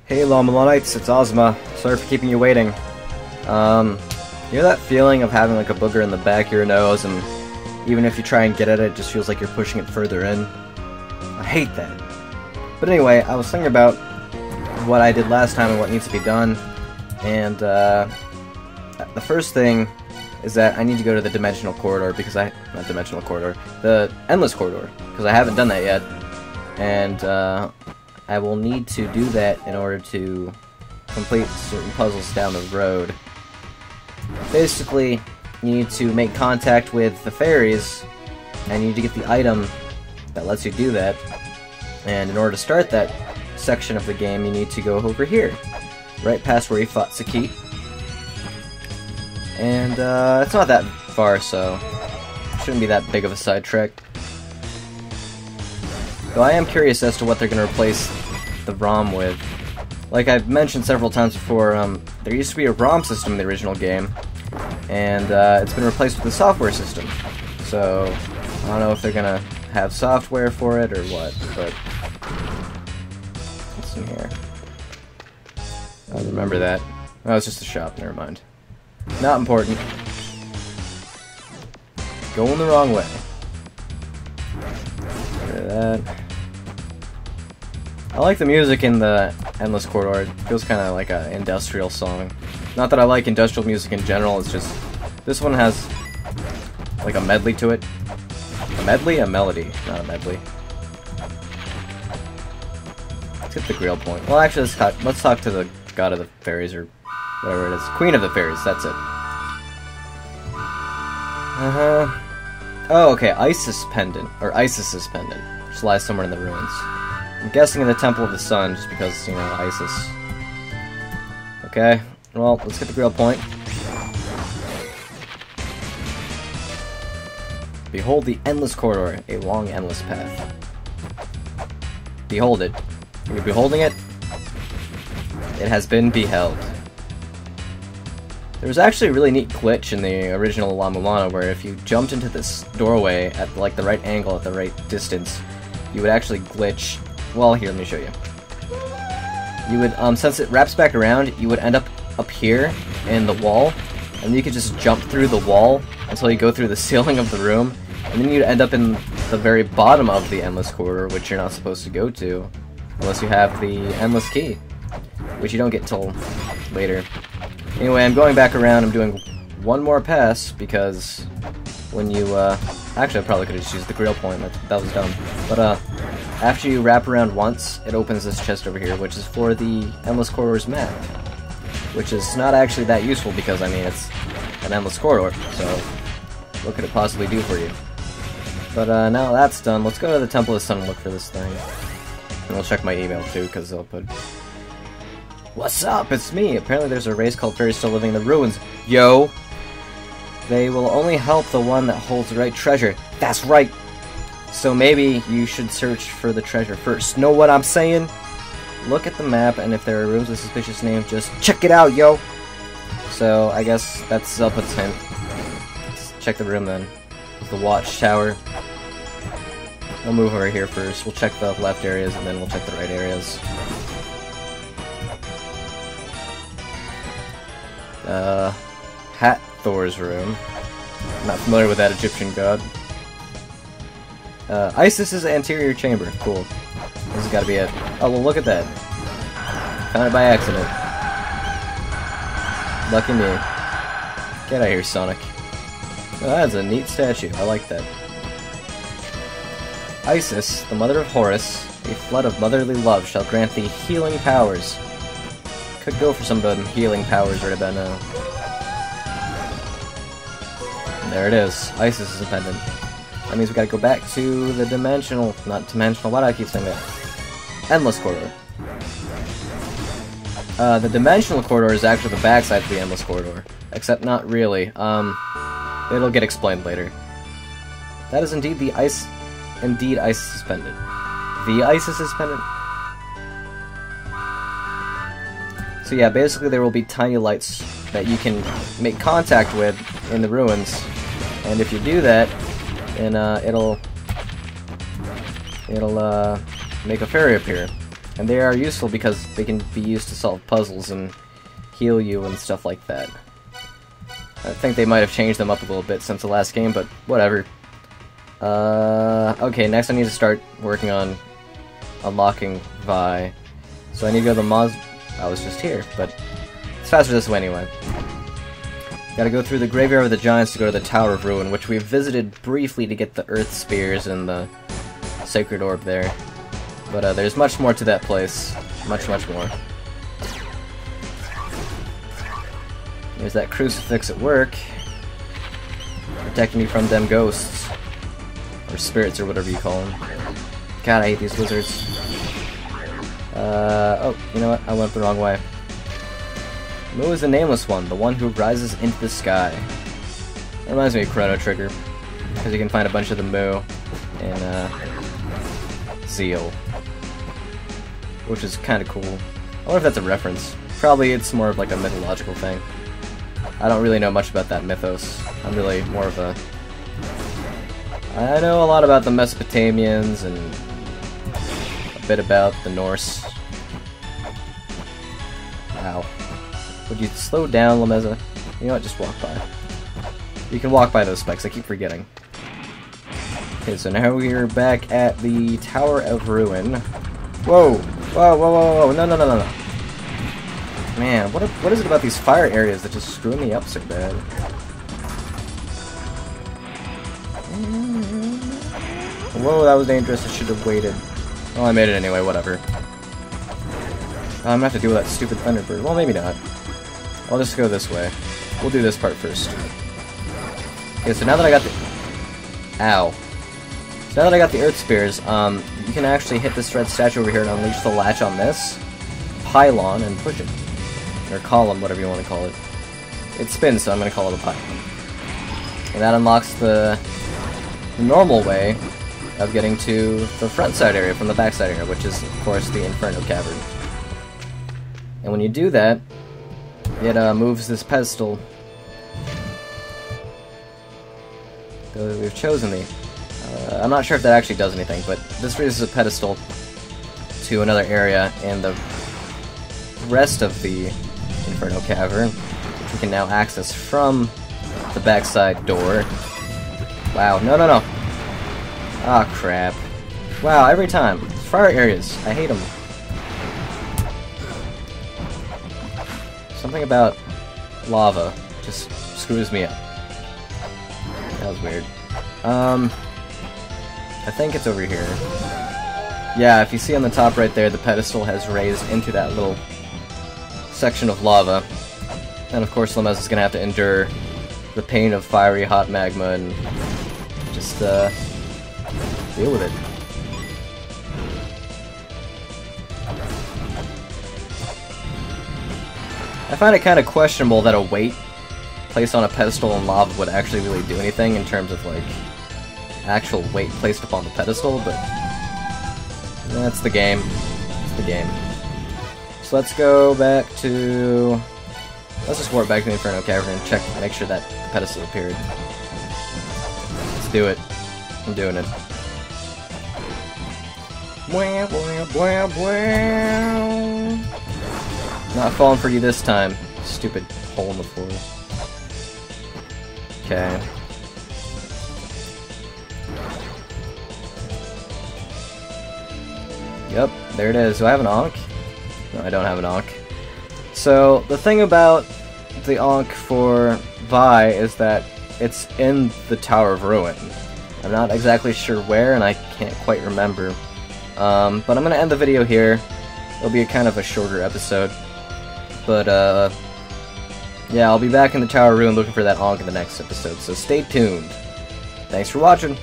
Hey La-Mulanites, it's Ozma. Sorry for keeping you waiting. You know that feeling of having like a booger in the back of your nose, and even if you try and get at it, it just feels like you're pushing it further in? I hate that. But anyway, I was thinking about what I did last time and what needs to be done, and the first thing is that I need to go to the dimensional corridor, because the endless corridor, because I haven't done that yet, and I will need to do that in order to complete certain puzzles down the road. Basically, you need to make contact with the fairies, and you need to get the item that lets you do that, and in order to start that section of the game, you need to go over here, right past where you fought Saki. And it's not that far, so it shouldn't be that big of a sidetrack. Though I am curious as to what they're going to replace the ROM with. Like I've mentioned several times before, there used to be a ROM system in the original game, and it's been replaced with a software system. So I don't know if they're going to have software for it or what, but what's in here? I remember that. Oh, it's just a shop, never mind. Not important. Going the wrong way. Get rid of that. I like the music in the Endless Corridor. It feels kind of like an industrial song. Not that I like industrial music in general, it's just this one has like a medley to it. A medley? A melody, not a medley. Let's hit the Grail Point. Well, actually, let's talk to the God of the Fairies, or whatever it is. Queen of the Fairies, that's it. Oh, okay, Isis's Pendant, which lies somewhere in the ruins. I'm guessing in the Temple of the Sun, just because, you know, Isis. Okay, well, let's get the Grail Point. Behold the Endless Corridor, a long, endless path. Behold it. Are you beholding it? It has been beheld. There was actually a really neat glitch in the original La-Mulana where if you jumped into this doorway at like the right angle, at the right distance, you would actually glitch. Well, here, let me show you. You would, since it wraps back around, you would end up here in the wall, and then you could just jump through the wall until you go through the ceiling of the room, and then you'd end up in the very bottom of the Endless Corridor, which you're not supposed to go to, unless you have the Endless Key, which you don't get till later. Anyway, I'm going back around, I'm doing one more pass, because when you, actually I probably could have just used the Grail Point, that was dumb, but after you wrap around once, it opens this chest over here, which is for the Endless Corridor's map, which is not actually that useful, because, I mean, it's an Endless Corridor, so what could it possibly do for you? But now that's done, let's go to the Temple of the Sun and look for this thing. And we'll check my email too, because they'll put, "What's up? It's me! Apparently there's a race called fairies still living in the ruins. Yo! They will only help the one that holds the right treasure." That's right! So maybe you should search for the treasure first. Know what I'm saying? Look at the map, and if there are rooms with suspicious names, just check it out, yo! So, I guess that's Zelput's hint. Let's check the room then. The watchtower. We'll move over here first. We'll check the left areas, and then we'll check the right areas. Hathor's room. I'm not familiar with that Egyptian god. Isis's anterior chamber. Cool. This has got to be it. Oh, well, look at that. Found it by accident. Lucky me. Get out of here, Sonic. Oh, that's a neat statue. I like that. Isis, the mother of Horus, a flood of motherly love shall grant thee healing powers. Could go for some of them healing powers right about now. And there it is. Isis is a pendant. That means we gotta go back to the dimensional... Not dimensional, why do I keep saying that? Endless Corridor. The dimensional corridor is actually the backside of the Endless Corridor. Except not really. It'll get explained later. That is indeed the Isis's pendant. The Isis's pendant? So yeah, basically there will be tiny lights that you can make contact with in the ruins, and if you do that, then it'll make a fairy appear. And they are useful because they can be used to solve puzzles and heal you and stuff like that. I think they might have changed them up a little bit since the last game, but whatever. Okay, next I need to start working on unlocking Vi. So I need to go to the Moz... I was just here, but it's faster this way anyway. Gotta go through the Graveyard of the Giants to go to the Tower of Ruin, which we visited briefly to get the Earth Spears and the Sacred Orb there. But there's much more to that place. Much, much more. There's that crucifix at work, protecting me from them ghosts. Or spirits, or whatever you call them. God, I hate these wizards. Oh, you know what? I went the wrong way. Mu is the nameless one, the one who rises into the sky. That reminds me of Chrono Trigger, because you can find a bunch of the Mu in Zeal, which is kind of cool. I wonder if that's a reference. Probably it's more of like a mythological thing. I don't really know much about that mythos. I'm really more of a... I know a lot about the Mesopotamians and a bit about the Norse. Wow. Would you slow down, Lameza? You know what, just walk by. You can walk by those spikes, I keep forgetting. Okay, so now we're back at the Tower of Ruin. Whoa! Whoa, whoa, whoa, whoa, no, no, no, no, no. Man, what is it about these fire areas that just screw me up so bad? Whoa, that was dangerous, I should have waited. Well, I made it anyway, whatever. I'm gonna have to deal with that stupid Thunderbird. Well, maybe not. I'll just go this way. We'll do this part first. Okay, so now that I got the... Ow. So now that I got the Earth Spears, you can actually hit this red statue over here and unleash the latch on this pylon and push it. Or column, whatever you want to call it. It spins, so I'm going to call it a pylon. And that unlocks the normal way of getting to the front side area from the back side area, which is, of course, the Inferno Cavern. And when you do that, it moves this pedestal. So we've chosen the... I'm not sure if that actually does anything, but this raises a pedestal to another area, and the rest of the Inferno Cavern, which we can now access from the backside door. Wow, no, no, no. Ah, crap. Wow, every time. Fire areas. I hate them. Something about lava just screws me up. That was weird. I think it's over here. Yeah, if you see on the top right there, the pedestal has raised into that little section of lava. And of course Lamez is going to have to endure the pain of fiery hot magma and just deal with it. I find it kind of questionable that a weight placed on a pedestal in lava would actually really do anything in terms of like actual weight placed upon the pedestal, but that's the game. It's the game. So let's go back to... Let's just warp back to the Inferno Cavern and check, make sure that the pedestal appeared. Let's do it. I'm doing it. Not falling for you this time. Stupid hole in the floor. Okay. Yep, there it is. Do I have an Ankh? No, I don't have an Ankh. So, the thing about the Ankh for Vi is that it's in the Tower of Ruin. I'm not exactly sure where, and I can't quite remember. But I'm gonna end the video here. It'll be a kind of a shorter episode. But, yeah, I'll be back in the Tower of Ruin looking for that Ankh in the next episode, so stay tuned. Thanks for watching!